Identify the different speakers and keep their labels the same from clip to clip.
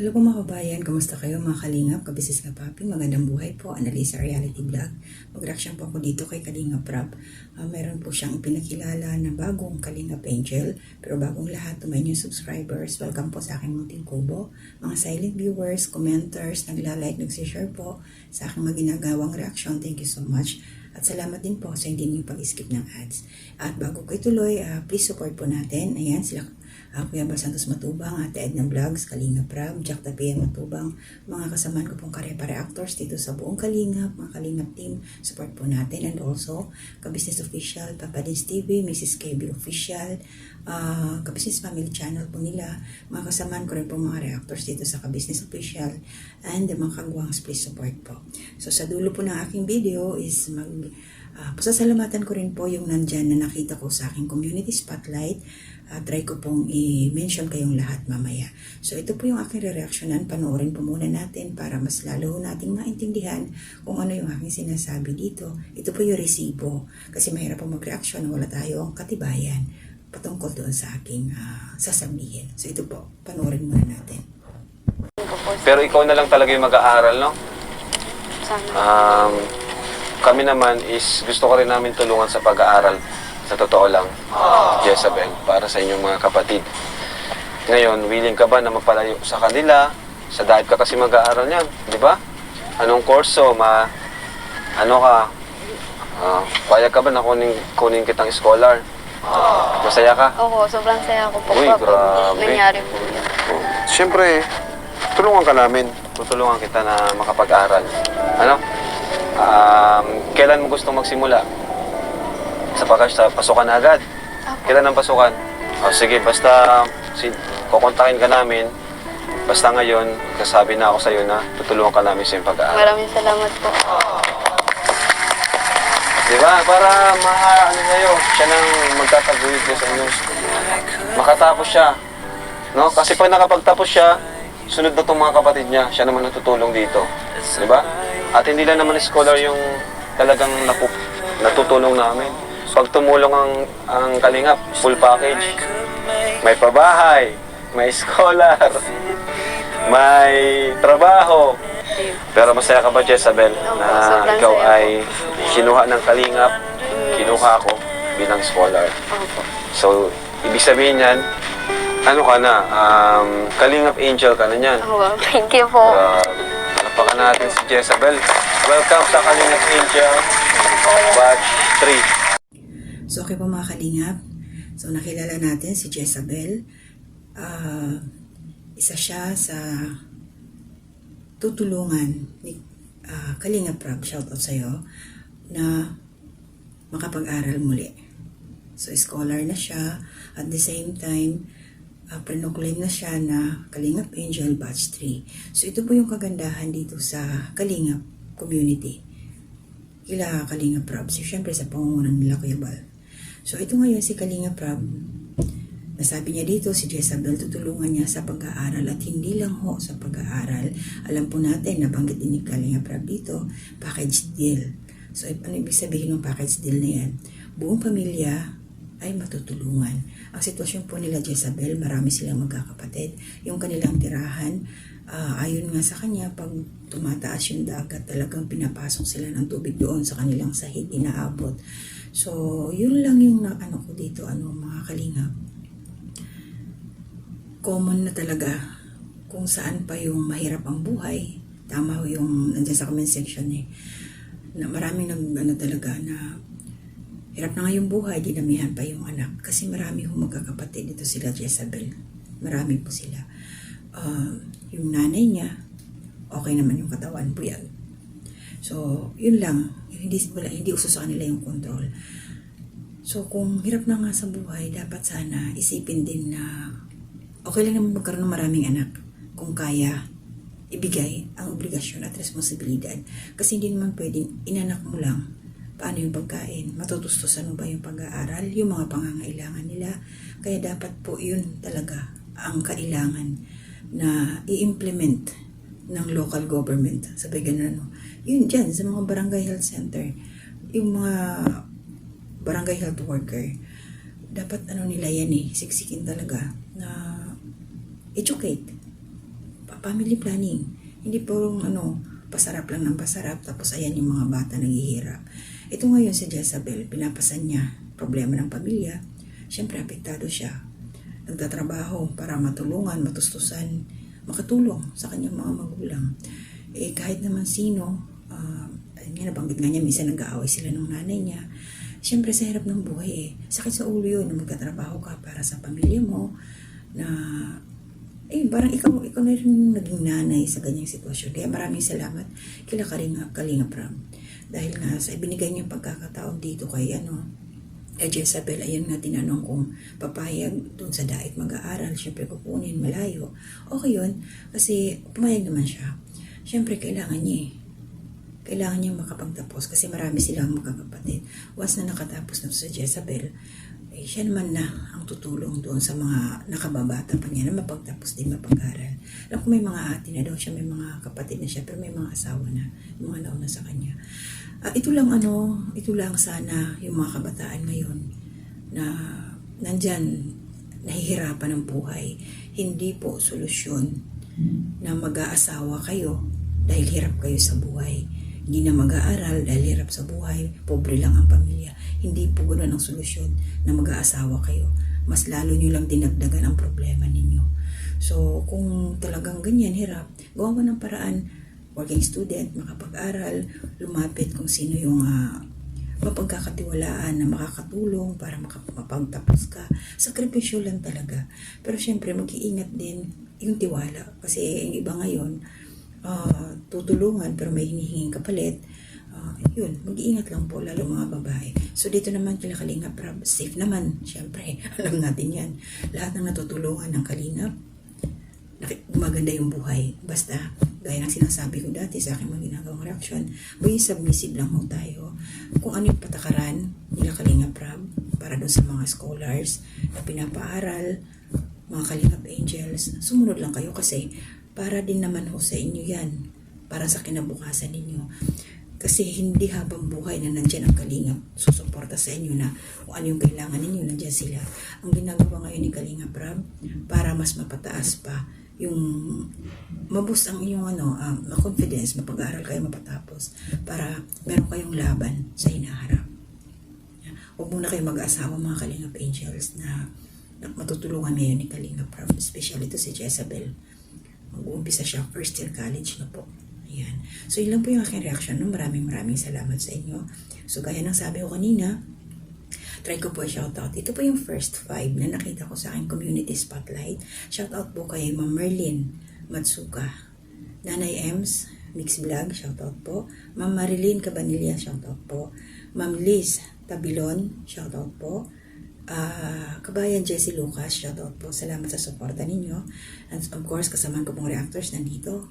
Speaker 1: Hello po mga kabayan, kamusta kayo mga kalingap, kabisis ka papi, magandang buhay po, Analisa Reality Vlog. Mag-reaction po ako dito kay Kalingap Rab. Meron po siyang pinakilala na bagong Kalingap Angel, pero bagong lahat, to my new subscribers, welcome po sa aking munting kubo. Mga silent viewers, commenters, nagla-like, nagsishare po sa aking mga ginagawang reaction, thank you so much. At salamat din po sa hindi niyo pag-skip ng ads. At bago ko ituloy, please support po natin. Ayan sila. Kuya Bal Santos Matubang, Ate Edna Vlogs, Kalingap Rab, Jack Tapia Matubang, mga kasamaan ko pong kare-pare actors dito sa buong Kalingap, mga Kalingap team, support po natin. And also, Ka-Business Official, Papa Dins TV, Mrs. KB Official, Ka-Business Family Channel po nila, mga kasamaan ko rin po mga reactors dito sa Ka-Business Official, and mga kagwangs, please support po. So sa dulo po ng aking video is pasasalamatan ko rin po yung nandyan na nakita ko sa aking community spotlight. Try ko pong i-mention kayong lahat mamaya. So ito po yung aking re-reactionan. Panoorin po muna natin para mas lalo nating maintindihan kung ano yung aking sinasabi dito. Ito po yung resibo. Kasi mahirap po mag-reaction, wala tayong katibayan patungkol doon sa aking sasabihin. So ito po, panoorin muna natin.
Speaker 2: Pero ikaw na lang talaga yung mag-aaral, no? Kami naman is gusto ko rin namin tulungan sa pag-aaral. Sa totoo lang, Jezabel, para sa inyong mga kapatid. Ngayon, willing ka ba na mapalayo sa kanila? Sa diet ka kasi mag-aaral niyan, di ba? Anong kurso? Ano ka? Payag ka ba na kunin kitang scholar? Masaya ka?
Speaker 3: Oo, sobrang saya ko po.
Speaker 2: Uy, grabe.
Speaker 3: Nangyari po yun.
Speaker 2: Siyempre, tulungan ka namin. Tutulungan kita na makapag-aral. Ano? Kailan mo gustong magsimula? Sa pasukan na agad?
Speaker 3: Ako.
Speaker 2: Kailan ang pasukan? Sige, basta kukontakin ka namin. Basta ngayon, kasabi na ako sa'yo na tutulungan ka namin sa iyong pag-aaral.
Speaker 3: Maraming salamat po.
Speaker 2: Diba? Para sa'yo, siya nang magtataguyod ko sa inyo. Makatapos siya. No? Kasi pag nakapagtapos siya, sunod na itong mga kapatid niya, siya naman natutulong dito. Diba? At hindi lang naman scholar yung talagang natutulong namin. Pag tumulong ang Kalingap, full package. May pabahay, may scholar, may trabaho. Pero masaya ka ba, Jezabel, na ikaw ay kinuha ng Kalingap, kinuha ako bilang scholar. So, ibig sabihin yan, ano ka na, Kalingap Angel ka na yan.
Speaker 3: Wow, thank you po.
Speaker 2: Palapakan natin si Jezabel. Welcome sa Kalingap Angel, batch 3.
Speaker 1: So okay po mga kalingap. So nakilala natin si Jezabel. Isa siya sa tutulungan ni Kalingap Rab, shout out sa'yo, na makapag-aral muli. So scholar na siya. At the same time, pre-claim na siya na Kalingap Angel Batch 3. So ito po yung kagandahan dito sa Kalingap community. Kila Kalingap Rab. So syempre sa pangungunan nila Kuya Bal. So ito ngayon si Kalingap Rab, nasabi niya dito si Jezabel tutulungan niya sa pag-aaral at hindi lang ho sa pag-aaral. Alam po natin, nabanggit din ni Kalingap Rab dito, package deal. So ano ibig sabihin ng package deal na yan? Buong pamilya ay matutulungan. Ang sitwasyon po nila Jezabel, marami silang magkakapatid. Yung kanilang tirahan, ayon nga sa kanya, pag tumataas yung dagat, talagang pinapasok sila ng tubig doon sa kanilang sahig, inaabot. So, yun lang yung ano ko dito, mga kalingap. Common na talaga kung saan pa yung mahirap ang buhay. Tama ho yung nandiyan sa comment section na maraming talaga na hirap na nga yung buhay, dinamihan pa yung anak. Kasi marami ho magkakapatid. Ito sila Jezabel. Marami po sila. Yung nanay niya, okay naman yung katawan, buyag. So, yun lang. Hindi uso sa kanila yung control. So, kung hirap na nga sa buhay, dapat sana isipin din na okay lang naman magkaroon ng maraming anak kung kaya ibigay ang obligasyon at responsibilidad. Kasi hindi naman pwedeng inanak mo lang. Paano yung pagkain? Matutustusan mo ba yung pag-aaral? Yung mga pangangailangan nila? Kaya dapat po yun talaga ang kailangan na i-implement ng local government. Sabi ganun, yun dyan sa mga barangay health center, yung mga barangay health worker, dapat nila yan siksikin talaga na educate. family planning. Hindi po pasarap lang ng pasarap, tapos ayan yung mga bata naghihirap. Ito ngayon si Jezabel, pinapasan niya problema ng pamilya. Siyempre, apektado siya. Nagtatrabaho para matulungan, matustusan, makatulong sa kanyang mga magulang. Kahit naman sino, nabanggit nga niya, minsan nag-aaway sila ng nanay niya. Siyempre, sa hirap ng buhay sakit sa ulo yun, na magtatrabaho ka para sa pamilya mo, na parang ikaw na rin naging nanay sa ganyang sitwasyon. Kaya maraming salamat kila Kalinga Prab. Dahil nga sa ibinigay niyang pagkakataon dito kay Jezabel, ayun nga tinanong kung papayag doon sa dait mag-aaral. Siyempre kukunin, malayo. Okay yun, kasi pumayag naman siya. Siyempre kailangan niya makapagtapos kasi marami silang magkakapatid. Once na nakatapos na sa Jezabel, siya naman na ang tutulong doon sa mga nakababata pa niya na mapagtapos din mapag-aral. Alam ko may mga ate na daw siya, may mga kapatid na siya, pero may mga asawa na, yung mga nauna sa kanya. Ito lang sana yung mga kabataan ngayon na nandyan, nahihirapan ng buhay. Hindi po solusyon na mag-aasawa kayo dahil hirap kayo sa buhay. Hindi na mag-aaral dahil hirap sa buhay, pobre lang ang pamilya. Hindi po ganoon ang solusyon na mag-aasawa kayo. Mas lalo nyo lang dinagdagan ang problema ninyo. So, kung talagang ganyan, hirap, gawa mo ng paraan, working student, makapag-aral, lumapit kung sino yung mapagkakatiwalaan na makakatulong para mapagtapos ka. Sakripisyo lang talaga. Pero syempre, mag-iingat din yung tiwala. Kasi yung iba ngayon, tutulungan pero may hinihinging kapalit. Yun, mag-iingat lang po, lalo mga babae. So dito naman kila Kalinga Prab, safe naman, syempre, alam natin yan. Lahat ng natutulungan ng Kalinga, maganda yung buhay. Basta, gaya ng sinasabi ko dati sa aking mga ginagawang reaksyon, maging submissive lang mo tayo. Kung ano yung patakaran nila Kalinga Prab, para doon sa mga scholars na pinapaaral, mga Kalingap Angels, sumunod lang kayo kasi para din naman ho sa inyo yan, para sa kinabukasan ninyo. Kasi hindi habang buhay na nandyan ang Kalingap susuporta sa inyo na kung ano yung kailangan ninyo, nandyan sila. Ang ginagawa ngayon ni Kalinga Prab para mas mapataas pa yung maboost ang inyong confidence, mapag-aaral kayo mapatapos para meron kayong laban sa hinaharap. Huwag muna kayo mag-asawa mga Kalingap Angels na matutulungan ngayon ni Kalinga Prab, especially ito si Jezabel. Mag-uumpisa siya, first year college na po. Ayan. So, yun lang po yung aking reaction. Maraming salamat sa inyo. So, gaya ng sabi ko kanina, try ko po shoutout. Ito po yung first 5 na nakita ko sa aking community spotlight. Shoutout po kay Ma'am Merlin Matsuka, Nanay Ems, Mix Vlog, shoutout po. Ma'am Marilyn Cabanilla, shoutout po. Ma'am Liz Tabilon, shoutout po. Kabayan Jessie Lucas, shoutout po. Salamat sa suporta ninyo. And of course, kasamahan ko pong reactors nandito.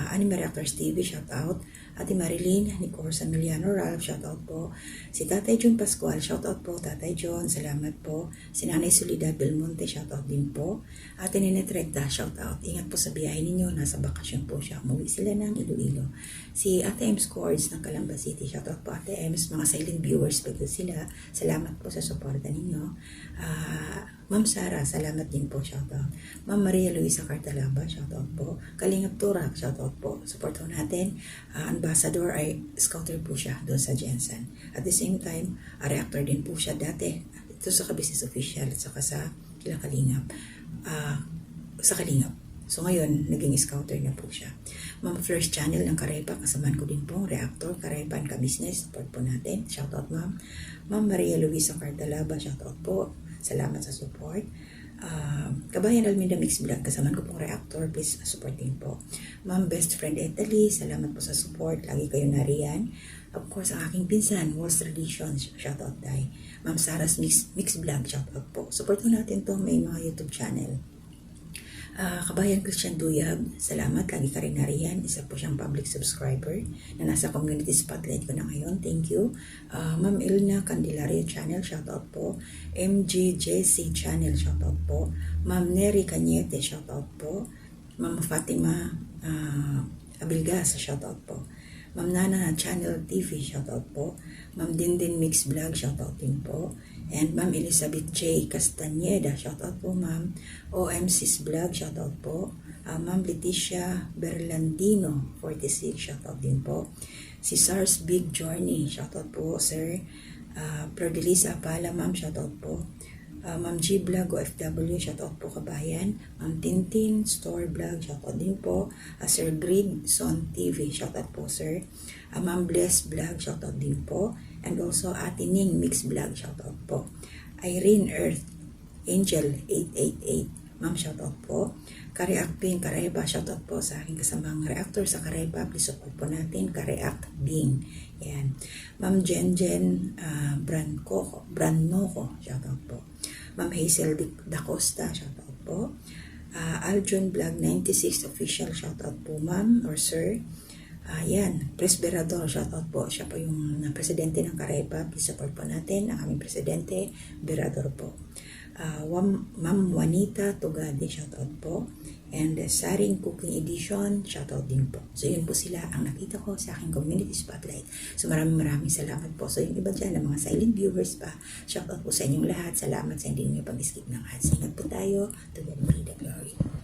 Speaker 1: Anime Reactors TV, shoutout. Ate Marilyn, Nicole Samiliano Ralph, shoutout po. Si Tatay John Pascual, shoutout po. Tatay John, salamat po. Si Nanay Solidad Belmonte, shoutout din po. Ate Nenet Recta, shoutout. Ingat po sa biyahe ninyo. Nasa bakasyon po siya. Umuwi sila ng Iloilo. Si Ate Ems Cords ng Calamba City, shoutout po Ate Ems. Mga silent viewers po sila. Salamat po sa suporta ninyo. Ma'am Sara, salamat din po, shoutout. Ma'am Maria Luisa Cartalaba, shoutout po. Kalingap Turak, shoutout po. Support po natin. Ambassador ay scouter po siya doon sa Jensen. At the same time, reactor din po siya dati. Ito sa Kabusiness Official at saka sa kila Kalingap. Sa Kalingap. So ngayon, naging scouter na po siya. Ma'am First Channel ng Karepa, kasamaan ko din po, reactor, Karepa and Ka-Business, support po natin. Shoutout ma'am. Ma'am Maria Luisa Cartalaba, shoutout po. Salamat sa support. Kabayan Alminda Mix Vlog, kasamaan ko pong reactor, please support din po. Ma'am Best Friend Italy, salamat po sa support, lagi kayo nariyan. Of course, ang aking pinsan, Walls Traditions, shoutout tayo. Ma'am Sarah's Mix Vlog, shoutout po. Support po natin to, may mga YouTube channel. Kabayan Christian Duyab, salamat, lagi ka rin nariyan. Isa po siyang public subscriber na nasa community spotlight ko na ngayon. Thank you. Ma'am Elna Candelaria channel, shoutout po. MGJC channel, shoutout po. Ma'am Neri Cañete, shoutout po. Ma'am Fatima Abilgas, shoutout po. Ma'am Nana Channel TV, shoutout po. Ma'am Dindin Mix Vlog, shoutout din po. And Ma'am Elizabeth J. Castaneda, shoutout po ma'am. OMC's Vlog, shoutout po. Ma'am Leticia Berlandino, 46, shoutout din po. Si SARS Big Journey, shoutout po, sir. Prodelisa Apala, ma'am, shoutout po. Ma'am G Vlog OFW, shoutout po kabayan. Ma'am Tintin Store Vlog, shoutout din po. Sir Grid Son TV, shoutout po, sir. Ma'am Bless Vlog, shoutout din po. And also Ate Ning Mix Vlog, shoutout po. Irene Earth Angel 888, ma'am, shoutout po. Kareact Bing Kareba, shoutout po sa aking kasamang reactor sa Kareba. Please support po natin, Kareact Bing. Yan. Ma'am Jen Brannoko, shoutout po. Ma'am Hazel Da Costa, shoutout po. Aljon Vlog 96 official, shoutout po, ma'am or sir. Yan, Pres Berador, shoutout po. Siya po yung presidente ng Kareba. Please support po natin ang aming presidente, Berador po. Ma'am Juanita Tugade, shoutout po. And Saring Cooking Edition, shoutout din po. So yun po sila ang nakita ko sa aking community spotlight. So maraming salamat po. So yung iba dyan, ang mga silent viewers pa, shoutout po sa inyong lahat. Salamat sa hindi nyo pag-skip ng ads. Ingat po tayo. To God be the glory.